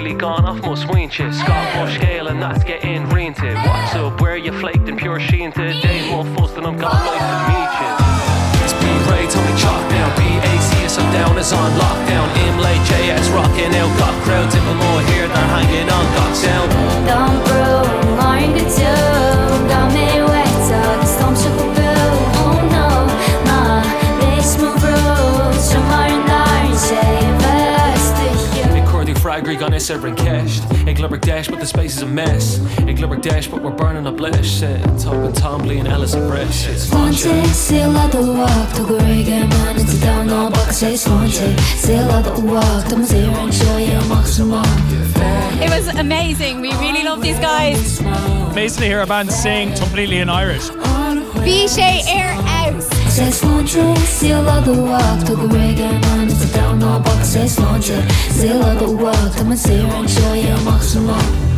really gone off most winches. Scott Bush scale and that's getting rented. What's up, where you flaked and pure sheen today? More fuss than I'm gone like the meaches. It's B-Ray, Tommy Chalk now. BAC is down is on lockdown. Imlé, JS rocking out. Got crowds even more here than hanging on got down. Don't brew, mind the tune. Got me wet, so the storm shook a boo. Oh no, nah, let's move roots. From our night, save us to you. Ik hoor die fragrig on is er cashed. Ik glubber dash, but the space is a mess. Ik glubber dash, but we're burning up bliss. Talking Tombly and Ellis and Bresh. It's fun shit. Still at the walk, to go again, man. It's down, no box, it's wanted. Still at the walk, to zero and show you maximum. It was amazing. We really love these guys. Amazing to hear a band sing completely in Irish. Oíche air out. Says wanted, still at the walk, to go again, man. It's down, no box, it's wanted. Still at the walk, to zero and show you maximum.